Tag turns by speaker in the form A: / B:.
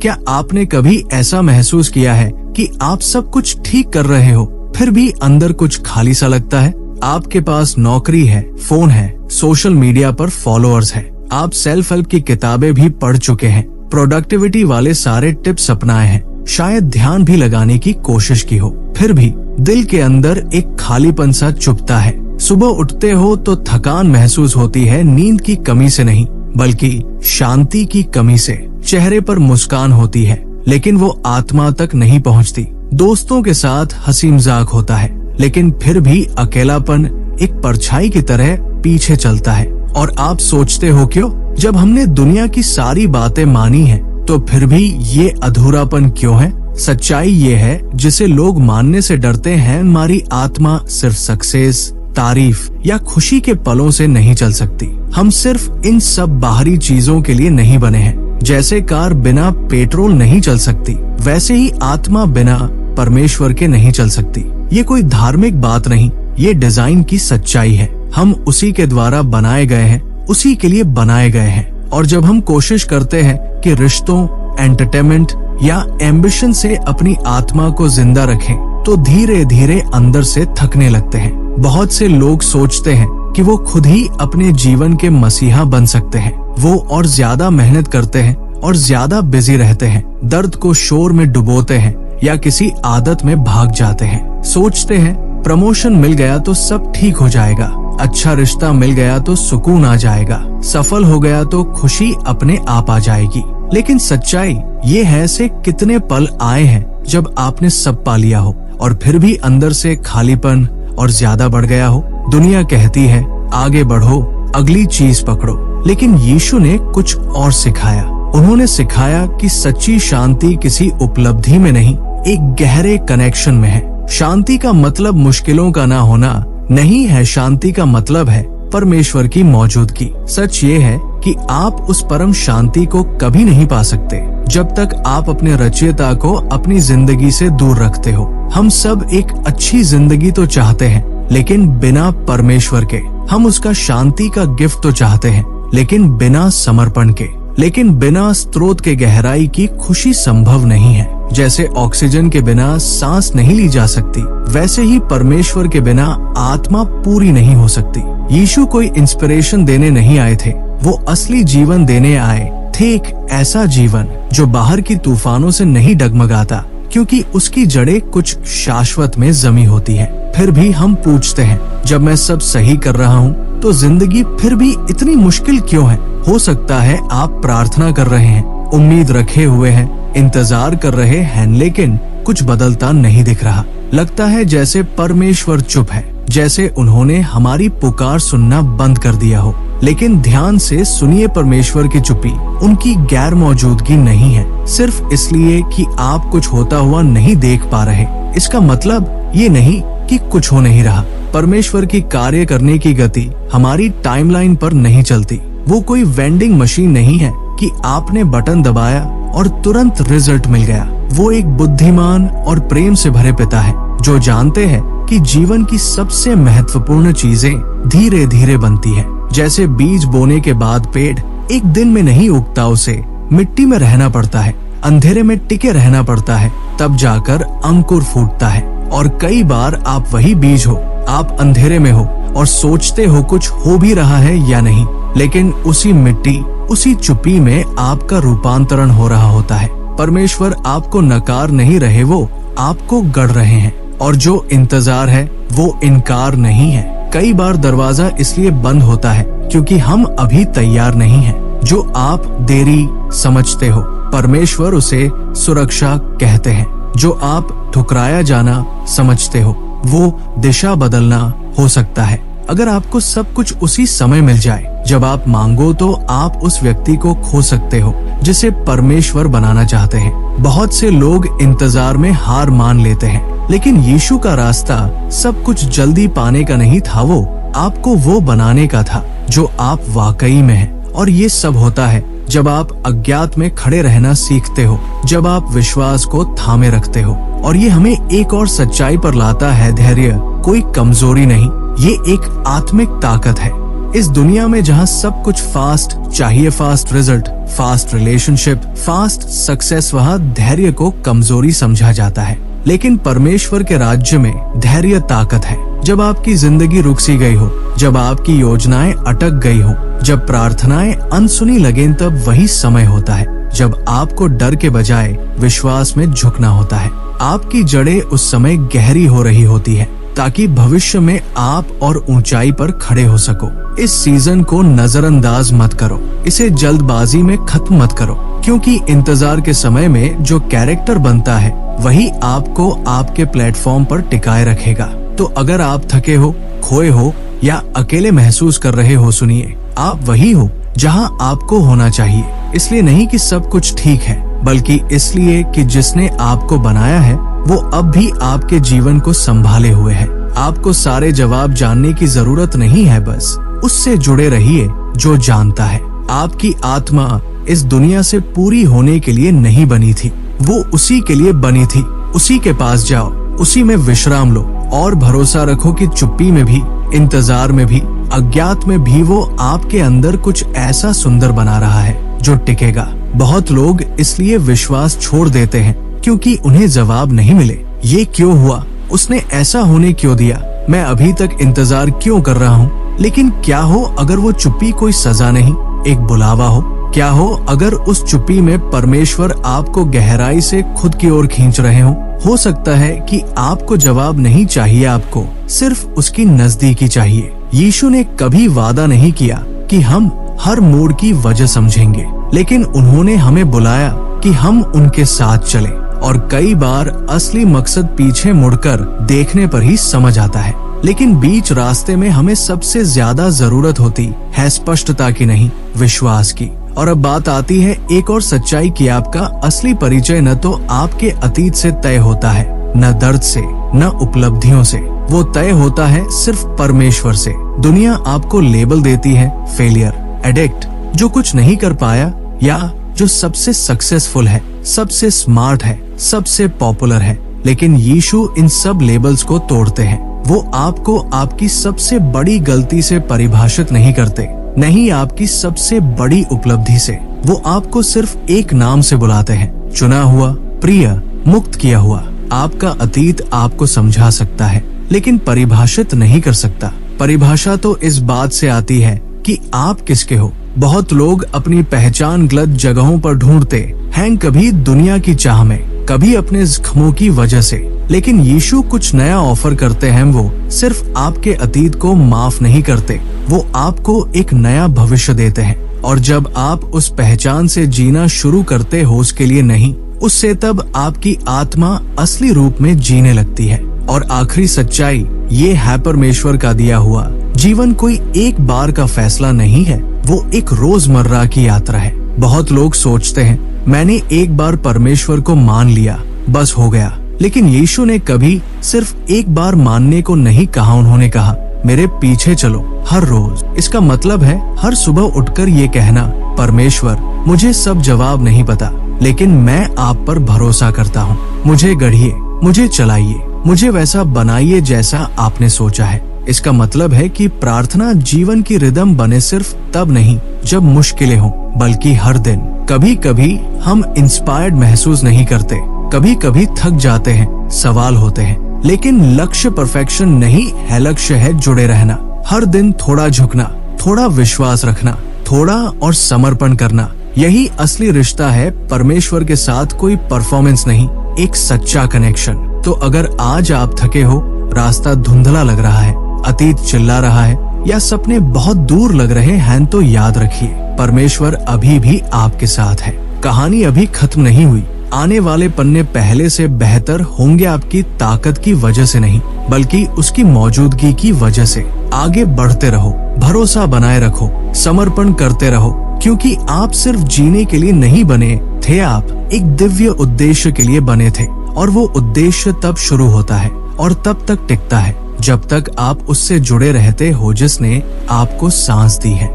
A: क्या आपने कभी ऐसा महसूस किया है कि आप सब कुछ ठीक कर रहे हो, फिर भी अंदर कुछ खाली सा लगता है? आपके पास नौकरी है, फोन है, सोशल मीडिया पर फॉलोअर्स है, आप सेल्फ हेल्प की किताबें भी पढ़ चुके हैं, प्रोडक्टिविटी वाले सारे टिप्स अपनाए हैं, शायद ध्यान भी लगाने की कोशिश की हो, फिर भी दिल के अंदर एक खालीपन सा चुभता है। सुबह उठते हो तो थकान महसूस होती है, नींद की कमी से नहीं बल्कि शांति की कमी से। चेहरे पर मुस्कान होती है लेकिन वो आत्मा तक नहीं पहुंचती। दोस्तों के साथ हंसी मजाक होता है लेकिन फिर भी अकेलापन एक परछाई की तरह पीछे चलता है। और आप सोचते हो क्यों? जब हमने दुनिया की सारी बातें मानी हैं, तो फिर भी ये अधूरापन क्यों है? सच्चाई ये है जिसे लोग मानने से डरते हैं, हमारी आत्मा सिर्फ सक्सेस, तारीफ या खुशी के पलों से नहीं चल सकती। हम सिर्फ इन सब बाहरी चीजों के लिए नहीं बने हैं। जैसे कार बिना पेट्रोल नहीं चल सकती, वैसे ही आत्मा बिना परमेश्वर के नहीं चल सकती। ये कोई धार्मिक बात नहीं, ये डिजाइन की सच्चाई है। हम उसी के द्वारा बनाए गए हैं, उसी के लिए बनाए गए हैं। और जब हम कोशिश करते हैं कि रिश्तों, एंटरटेनमेंट या एम्बिशन से अपनी आत्मा को जिंदा रखें, तो धीरे धीरे अंदर से थकने लगते हैं। बहुत से लोग सोचते हैं कि वो खुद ही अपने जीवन के मसीहा बन सकते हैं। वो और ज्यादा मेहनत करते हैं और ज्यादा बिजी रहते हैं, दर्द को शोर में डुबोते हैं या किसी आदत में भाग जाते हैं। सोचते हैं प्रमोशन मिल गया तो सब ठीक हो जाएगा, अच्छा रिश्ता मिल गया तो सुकून आ जाएगा, सफल हो गया तो खुशी अपने आप आ जाएगी। लेकिन सच्चाई ये है से कितने पल आए हैं जब आपने सब पा लिया हो और फिर भी अंदर से खालीपन और ज्यादा बढ़ गया हो। दुनिया कहती है आगे बढ़ो, अगली चीज पकड़ो, लेकिन यीशु ने कुछ और सिखाया। उन्होंने सिखाया कि सच्ची शांति किसी उपलब्धि में नहीं, एक गहरे कनेक्शन में है। शांति का मतलब मुश्किलों का ना होना नहीं है, शांति का मतलब है परमेश्वर की मौजूदगी। सच ये है कि आप उस परम शांति को कभी नहीं पा सकते जब तक आप अपने रचयिता को अपनी जिंदगी से दूर रखते हो। हम सब एक अच्छी जिंदगी तो चाहते हैं लेकिन बिना परमेश्वर के। हम उसका शांति का गिफ्ट तो चाहते हैं लेकिन बिना समर्पण के। लेकिन बिना स्रोत के गहराई की खुशी संभव नहीं है। जैसे ऑक्सीजन के बिना सांस नहीं ली जा सकती, वैसे ही परमेश्वर के बिना आत्मा पूरी नहीं हो सकती। यीशु कोई इंस्पिरेशन देने नहीं आए थे, वो असली जीवन देने आए थे। एक ऐसा जीवन जो बाहर की तूफानों से नहीं डगमगाता, क्योंकि उसकी जड़ें कुछ शाश्वत में जमी होती है। फिर भी हम पूछते हैं, जब मैं सब सही कर रहा हूँ तो जिंदगी फिर भी इतनी मुश्किल क्यों है? हो सकता है आप प्रार्थना कर रहे हैं, उम्मीद रखे हुए हैं, इंतजार कर रहे हैं, लेकिन कुछ बदलता नहीं दिख रहा। लगता है जैसे परमेश्वर चुप है, जैसे उन्होंने हमारी पुकार सुनना बंद कर दिया हो। लेकिन ध्यान से सुनिए, परमेश्वर की चुप्पी उनकी गैर मौजूदगी नहीं है, सिर्फ इसलिए कि आप कुछ होता हुआ नहीं देख पा रहे। इसका मतलब ये नहीं कि कुछ हो नहीं रहा। परमेश्वर की कार्य करने की गति हमारी टाइमलाइन पर नहीं चलती। वो कोई वेंडिंग मशीन नहीं है कि आपने बटन दबाया और तुरंत रिजल्ट मिल गया। वो एक बुद्धिमान और प्रेम से भरे पिता है जो जानते हैं कि जीवन की सबसे महत्वपूर्ण चीजें धीरे धीरे बनती है। जैसे बीज बोने के बाद पेड़ एक दिन में नहीं उगता, उसे मिट्टी में रहना पड़ता है, अंधेरे में टिके रहना पड़ता है, तब जाकर अंकुर फूटता है। और कई बार आप वही बीज हो, आप अंधेरे में हो और सोचते हो कुछ हो भी रहा है या नहीं, लेकिन उसी मिट्टी, उसी चुप्पी में आपका रूपांतरण हो रहा होता है। परमेश्वर आपको नकार नहीं रहे, वो आपको गढ़ रहे हैं। और जो इंतजार है वो इनकार नहीं है। कई बार दरवाजा इसलिए बंद होता है क्योंकि हम अभी तैयार नहीं हैं। जो आप देरी समझते हो, परमेश्वर उसे सुरक्षा कहते हैं। जो आप ठुकराया जाना समझते हो, वो दिशा बदलना हो सकता है। अगर आपको सब कुछ उसी समय मिल जाए जब आप मांगो, तो आप उस व्यक्ति को खो सकते हो जिसे परमेश्वर बनाना चाहते हैं। बहुत से लोग इंतजार में हार मान लेते हैं, लेकिन यीशु का रास्ता सब कुछ जल्दी पाने का नहीं था, वो आपको वो बनाने का था जो आप वाकई में हैं। और ये सब होता है जब आप अज्ञात में खड़े रहना सीखते हो, जब आप विश्वास को थामे रखते हो। और ये हमें एक और सच्चाई पर लाता है, धैर्य कोई कमजोरी नहीं, ये एक आत्मिक ताकत है। इस दुनिया में जहाँ सब कुछ फास्ट चाहिए, fast result, fast relationship, fast success, वहाँ धैर्य को कमजोरी समझा जाता है। लेकिन परमेश्वर के राज्य में धैर्य ताकत है। जब आपकी जिंदगी रुक सी गई हो, जब आपकी योजनाएं अटक गई हो, जब प्रार्थनाएं अनसुनी लगें, तब वही समय होता है जब आपको डर के बजाय विश्वास में झुकना होता है। आपकी जड़ें उस समय गहरी हो रही होती है ताकि भविष्य में आप और ऊंचाई पर खड़े हो सको। इस सीजन को नजरअंदाज मत करो, इसे जल्दबाजी में खत्म मत करो, क्योंकि इंतजार के समय में जो कैरेक्टर बनता है वही आपको आपके प्लेटफॉर्म पर टिकाए रखेगा। तो अगर आप थके हो, खोए हो या अकेले महसूस कर रहे हो, सुनिए, आप वही हो जहां आपको होना चाहिए। इसलिए नहीं कि सब कुछ ठीक है, बल्कि इसलिए कि जिसने आपको बनाया है वो अब भी आपके जीवन को संभाले हुए है। आपको सारे जवाब जानने की जरूरत नहीं है, बस उससे जुड़े रहिए जो जानता है। आपकी आत्मा इस दुनिया से पूरी होने के लिए नहीं बनी थी, वो उसी के लिए बनी थी। उसी के पास जाओ, उसी में विश्राम लो और भरोसा रखो कि चुप्पी में भी, इंतजार में भी, अज्ञात में भी वो आपके अंदर कुछ ऐसा सुंदर बना रहा है जो टिकेगा। बहुत लोग इसलिए विश्वास छोड़ देते हैं क्योंकि उन्हें जवाब नहीं मिले। ये क्यों हुआ? उसने ऐसा होने क्यों दिया? मैं अभी तक इंतजार क्यों कर रहा हूँ? लेकिन क्या हो अगर वो चुप्पी कोई सजा नहीं, एक बुलावा हो? क्या हो अगर उस चुप्पी में परमेश्वर आपको गहराई से खुद की ओर खींच रहे हो? हो सकता है कि आपको जवाब नहीं चाहिए, आपको सिर्फ उसकी नजदीकी चाहिए। यीशु ने कभी वादा नहीं किया कि हम हर मोड़ की वजह समझेंगे, लेकिन उन्होंने हमें बुलाया कि हम उनके साथ चलें। और कई बार असली मकसद पीछे मुड़कर देखने पर ही समझ आता है, लेकिन बीच रास्ते में हमें सबसे ज्यादा जरूरत होती है स्पष्टता की नहीं, विश्वास की। और अब बात आती है एक और सच्चाई की, आपका असली परिचय न तो आपके अतीत से तय होता है, न दर्द से, न उपलब्धियों से, वो तय होता है सिर्फ परमेश्वर से। दुनिया आपको लेबल देती है, फेलियर, एडिक्ट, जो कुछ नहीं कर पाया, या जो सबसे सक्सेसफुल है, सबसे स्मार्ट है, सबसे पॉपुलर है। लेकिन यीशु इन सब लेबल्स को तोड़ते हैं। वो आपको आपकी सबसे बड़ी गलती से परिभाषित नहीं करते, नहीं आपकी सबसे बड़ी उपलब्धि से। वो आपको सिर्फ एक नाम से बुलाते हैं, चुना हुआ, प्रिय, मुक्त किया हुआ। आपका अतीत आपको समझा सकता है, लेकिन परिभाषित नहीं कर सकता। परिभाषा तो इस बात से आती है कि आप किसके हो। बहुत लोग अपनी पहचान गलत जगहों पर ढूंढते हैं, कभी दुनिया की चाह में, कभी अपने जख्मों की वजह से। लेकिन यीशु कुछ नया ऑफर करते हैं। वो सिर्फ आपके अतीत को माफ नहीं करते, वो आपको एक नया भविष्य देते हैं। और जब आप उस पहचान से जीना शुरू करते हो, उसके लिए नहीं, उससे, तब आपकी आत्मा असली रूप में जीने लगती है। और आखिरी सच्चाई ये है, परमेश्वर का दिया हुआ जीवन कोई एक बार का फैसला नहीं है, वो एक रोजमर्रा की यात्रा है। बहुत लोग सोचते हैं, मैंने एक बार परमेश्वर को मान लिया, बस हो गया। लेकिन यीशु ने कभी सिर्फ एक बार मानने को नहीं कहा, उन्होंने कहा, मेरे पीछे चलो हर रोज। इसका मतलब है हर सुबह उठकर ये कहना, परमेश्वर, मुझे सब जवाब नहीं पता, लेकिन मैं आप पर भरोसा करता हूँ। मुझे गढ़िए, मुझे चलाइए, मुझे वैसा बनाइए जैसा आपने सोचा है। इसका मतलब है कि प्रार्थना जीवन की रिदम बने सिर्फ तब नहीं जब मुश्किलें हों, बल्कि हर दिन। कभी कभी हम इंस्पायर्ड महसूस नहीं करते, कभी कभी थक जाते हैं, सवाल होते हैं, लेकिन लक्ष्य परफेक्शन नहीं है, लक्ष्य है जुड़े रहना। हर दिन थोड़ा झुकना, थोड़ा विश्वास रखना, थोड़ा और समर्पण करना। यही असली रिश्ता है परमेश्वर के साथ, कोई परफॉर्मेंस नहीं, एक सच्चा कनेक्शन। तो अगर आज आप थके हो, रास्ता धुंधला लग रहा है, अतीत चिल्ला रहा है, या सपने बहुत दूर लग रहे हैं, तो याद रखिए, परमेश्वर अभी भी आपके साथ है। कहानी अभी खत्म नहीं हुई। आने वाले पन्ने पहले से बेहतर होंगे, आपकी ताकत की वजह से नहीं, बल्कि उसकी मौजूदगी की वजह से। आगे बढ़ते रहो, भरोसा बनाए रखो, समर्पण करते रहो, क्योंकि आप सिर्फ जीने के लिए नहीं बने थे, आप एक दिव्य उद्देश्य के लिए बने थे। और वो उद्देश्य तब शुरू होता है और तब तक टिकता है जब तक आप उससे जुड़े रहते हो जिसने आपको सांस दी है।